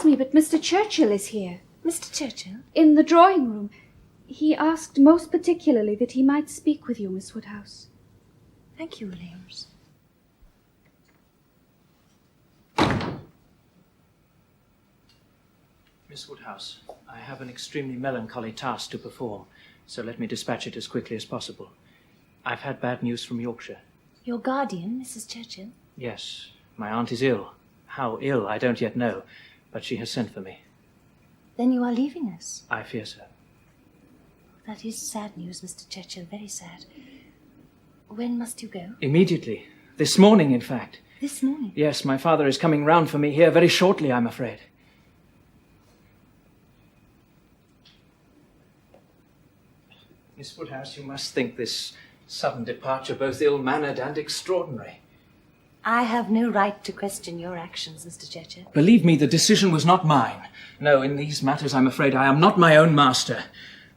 Excuse me, but Mr. Churchill is here. Mr. Churchill? In the drawing room. He asked most particularly that he might speak with you, Miss Woodhouse. Thank you, Williams. Miss Woodhouse, I have an extremely melancholy task to perform, so let me dispatch it as quickly as possible. I've had bad news from Yorkshire. Your guardian, Mrs. Churchill? Yes, my aunt is ill. How ill, I don't yet know, but she has sent for me. Then you are leaving us? I fear so. That is sad news, Mr. Churchill, very sad. When must you go? Immediately. This morning, in fact. This morning? Yes, my father is coming round for me here very shortly, I'm afraid. Miss Woodhouse, you must think this sudden departure both ill-mannered and extraordinary. I have no right to question your actions, Mr. Churchill. Believe me, the decision was not mine. No, in these matters, I'm afraid I am not my own master.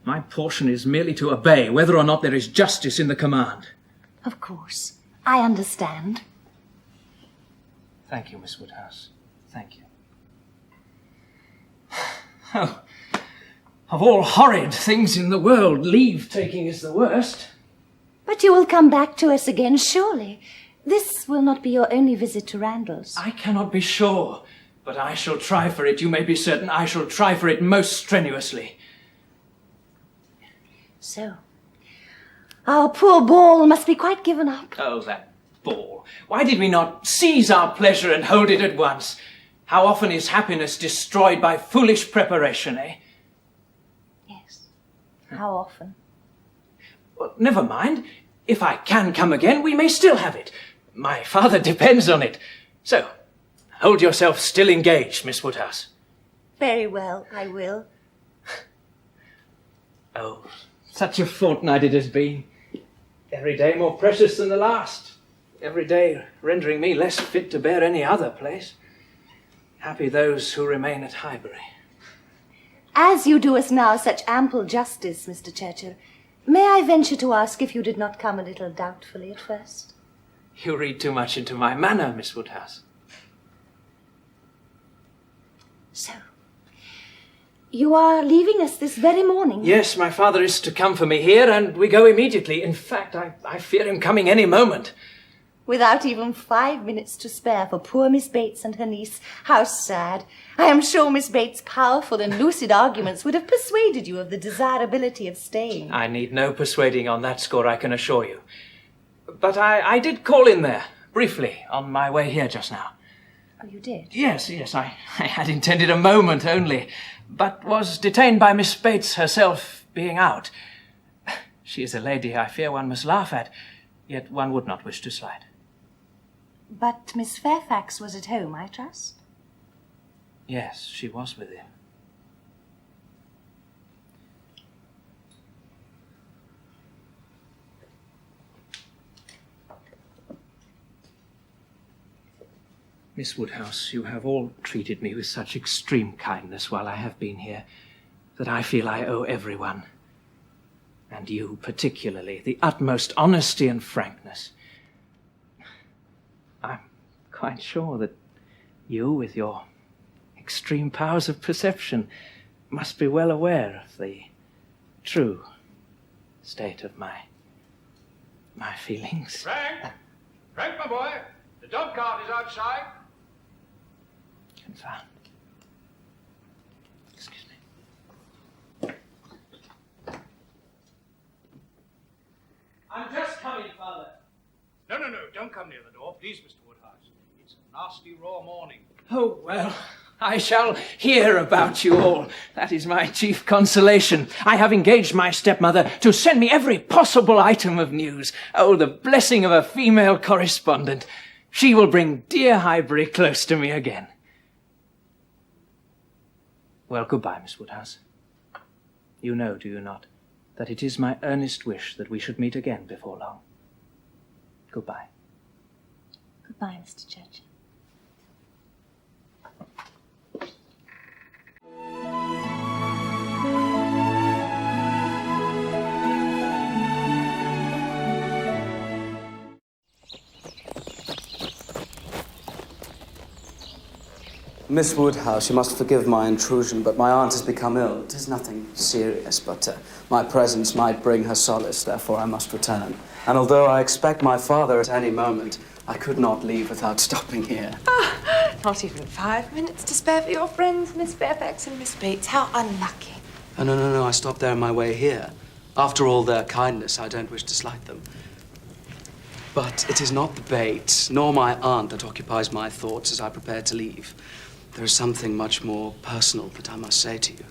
My portion is merely to obey, whether or not there is justice in the command. Of course. I understand. Thank you, Miss Woodhouse. Thank you. Oh, of all horrid things in the world, leave-taking is the worst. But you will come back to us again, surely. This will not be your only visit to Randalls. I cannot be sure, but I shall try for it. You may be certain I shall try for it most strenuously. So, our poor ball must be quite given up. Oh, that ball. Why did we not seize our pleasure and hold it at once? How often is happiness destroyed by foolish preparation, eh? Yes. How often? Well, never mind. If I can come again, we may still have it. My father depends on it. So, hold yourself still engaged, Miss Woodhouse. Very well, I will. Oh, such a fortnight it has been. Every day more precious than the last. Every day rendering me less fit to bear any other place. Happy those who remain at Highbury. As you do us now such ample justice, Mr. Churchill, may I venture to ask if you did not come a little doubtfully at first? You read too much into my manner, Miss Woodhouse. So, you are leaving us this very morning? Yes, my father is to come for me here, and we go immediately. In fact, I fear him coming any moment. Without even 5 minutes to spare for poor Miss Bates and her niece. How sad. I am sure Miss Bates' powerful and lucid arguments would have persuaded you of the desirability of staying. I need no persuading on that score, I can assure you. But I did call in there, briefly, on my way here just now. Oh, you did? Yes, I had intended a moment only, but was detained by Miss Bates herself being out. She is a lady I fear one must laugh at, yet one would not wish to slight. But Miss Fairfax was at home, I trust? Yes, she was with him. Miss Woodhouse, you have all treated me with such extreme kindness while I have been here, that I feel I owe everyone, and you particularly, the utmost honesty and frankness. I'm quite sure that you, with your extreme powers of perception, must be well aware of the true state of my feelings. Frank, my boy, the dog cart is outside. Confound. Excuse me. I'm just coming, Father. No, don't come near the door, please, Mr. Woodhouse. It's a nasty raw morning. Oh, well, I shall hear about you all. That is my chief consolation. I have engaged my stepmother to send me every possible item of news. Oh, the blessing of a female correspondent. She will bring dear Highbury close to me again. Well, goodbye, Miss Woodhouse. You know, do you not, that it is my earnest wish that we should meet again before long. Goodbye. Goodbye, Mr. Churchill. Miss Woodhouse, you must forgive my intrusion, but my aunt has become ill. It is nothing serious, but my presence might bring her solace, therefore I must return. And although I expect my father at any moment, I could not leave without stopping here. Not even 5 minutes to spare for your friends, Miss Fairfax and Miss Bates. How unlucky. Oh, no, I stopped there on my way here. After all their kindness, I don't wish to slight them. But it is not the Bates, nor my aunt that occupies my thoughts as I prepare to leave. There is something much more personal that I must say to you.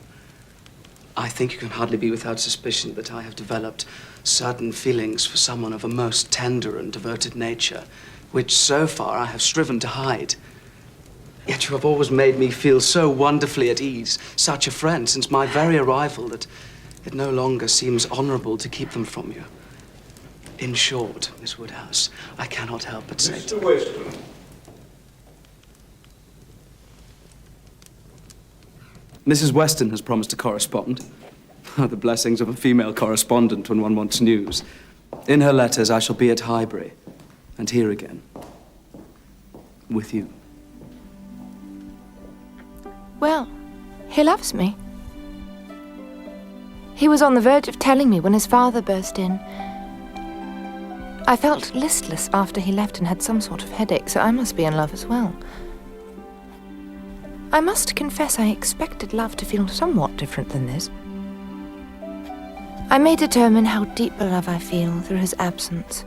I think you can hardly be without suspicion that I have developed certain feelings for someone of a most tender and devoted nature, which so far I have striven to hide. Yet you have always made me feel so wonderfully at ease, such a friend, since my very arrival, that it no longer seems honorable to keep them from you. In short, Miss Woodhouse, I cannot help but say... Mr. Weston. Mrs. Weston has promised to correspond. The blessings of a female correspondent when one wants news. In her letters, I shall be at Highbury, and here again. With you. Well, he loves me. He was on the verge of telling me when his father burst in. I felt listless after he left and had some sort of headache, so I must be in love as well. I must confess I expected love to feel somewhat different than this. I may determine how deep a love I feel through his absence.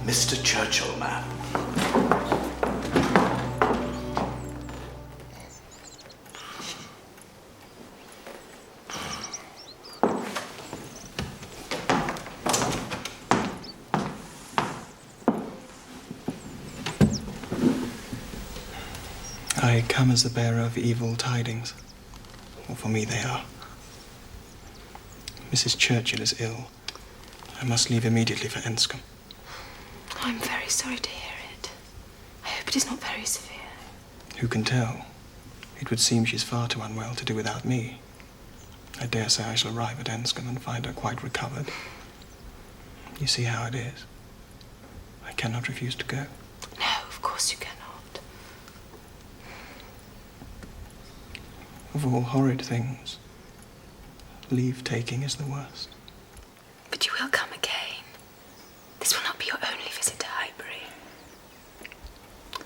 Mr. Churchill, ma'am. I come as the bearer of evil tidings. Or for me they are. Mrs. Churchill is ill. I must leave immediately for Enscombe. I'm very sorry to hear it. I hope it is not very severe. Who can tell? It would seem she's far too unwell to do without me. I dare say I shall arrive at Enscombe and find her quite recovered. You see how it is. I cannot refuse to go. No, of course you cannot. Of all horrid things, leave-taking is the worst. But you will come again. This will not be your only visit to Highbury.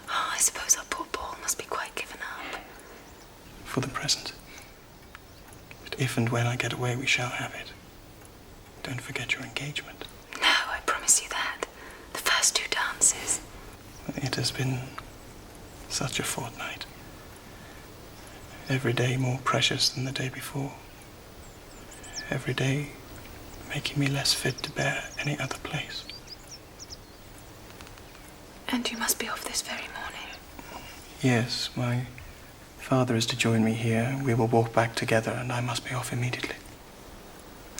Oh, I suppose our poor ball must be quite given up. For the present. But if and when I get away, we shall have it. Don't forget your engagement. No, I promise you that. The first 2 dances. It has been such a fortnight. Every day more precious than the day before. Every day making me less fit to bear any other place. And you must be off this very morning. Yes, my father is to join me here. We will walk back together, and I must be off immediately.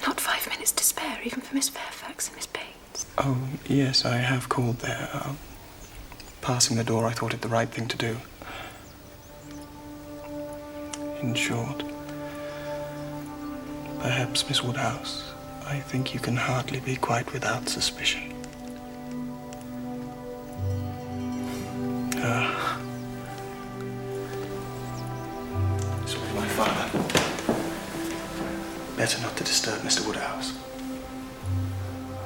Not 5 minutes to spare, even for Miss Fairfax and Miss Bates. Oh, yes, I have called there. Passing the door, I thought it the right thing to do. In short, perhaps, Miss Woodhouse, I think you can hardly be quite without suspicion. This will be my father. Better not to disturb Mr. Woodhouse.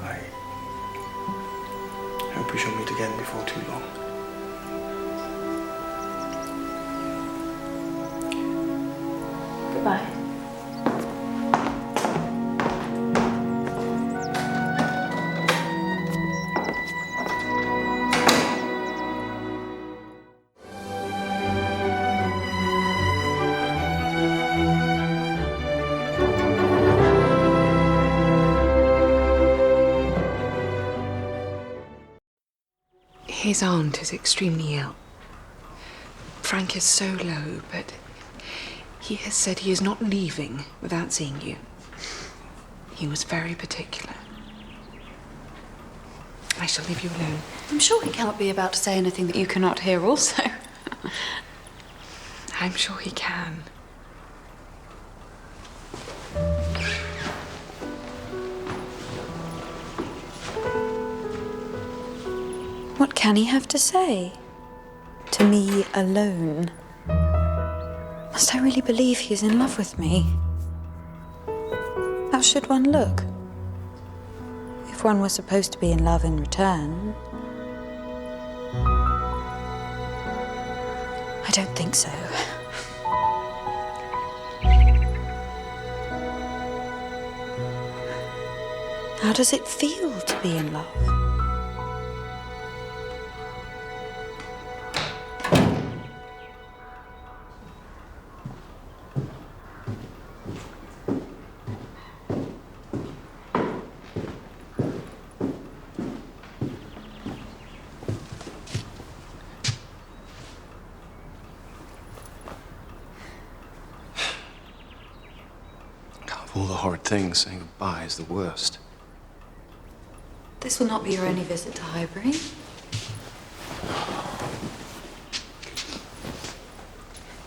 I hope we shall meet again before too long. Goodbye. His aunt is extremely ill. Frank is so low, but He has said he is not leaving without seeing you. He was very particular. I shall leave you alone. I'm sure he cannot be about to say anything that you cannot hear also. I'm sure he can. What can he have to say? To me alone? Must I really believe he is in love with me? How should one look? If one was supposed to be in love in return. I don't think so. How does it feel to be in love? Of all the horrid things, saying goodbye is the worst. This will not be your only visit to Highbury.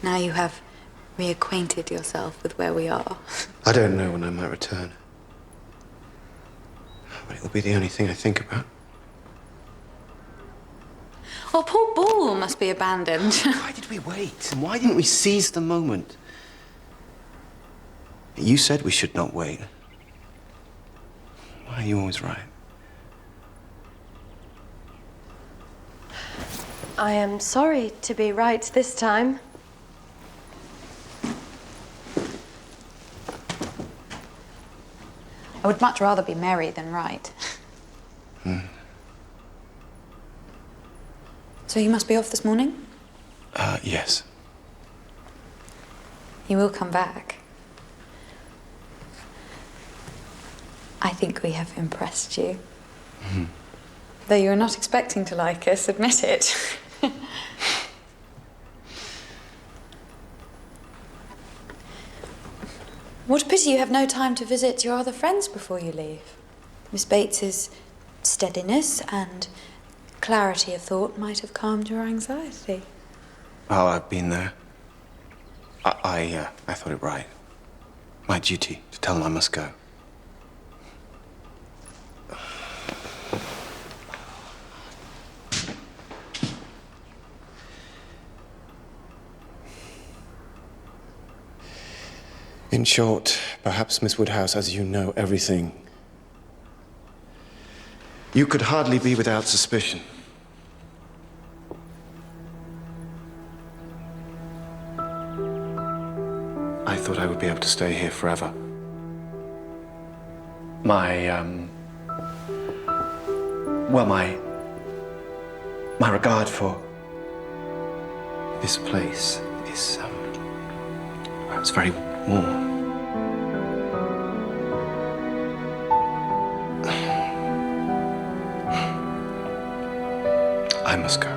Now you have reacquainted yourself with where we are. I don't know when I might return. But it'll be the only thing I think about. Oh, poor Ball must be abandoned. Why did we wait? And why didn't we seize the moment? You said we should not wait. Why are you always right? I am sorry to be right this time. I would much rather be merry than right. So you must be off this morning? Yes. You will come back. I think we have impressed you. Though you were not expecting to like us, admit it. What a pity you have no time to visit your other friends before you leave. Miss Bates's steadiness and clarity of thought might have calmed your anxiety. Oh, I've been there. I thought it right. My duty to tell them I must go. In short, perhaps, Miss Woodhouse, as you know everything, you could hardly be without suspicion. I thought I would be able to stay here forever. My regard for this place is, perhaps very warm. I must go.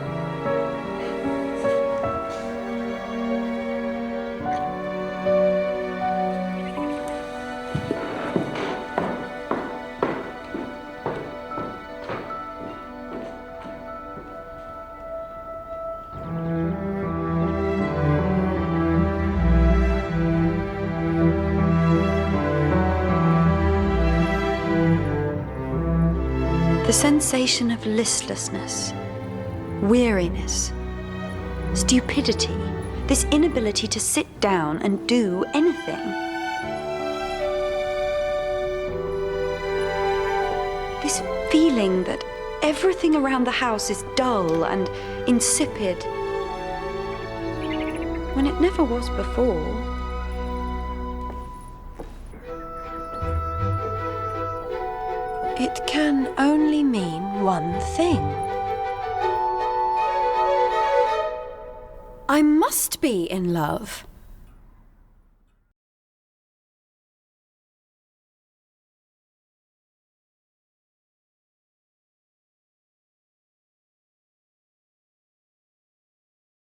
The sensation of listlessness, weariness, stupidity, this inability to sit down and do anything. This feeling that everything around the house is dull and insipid, when it never was before. It can only mean one thing. I must be in love.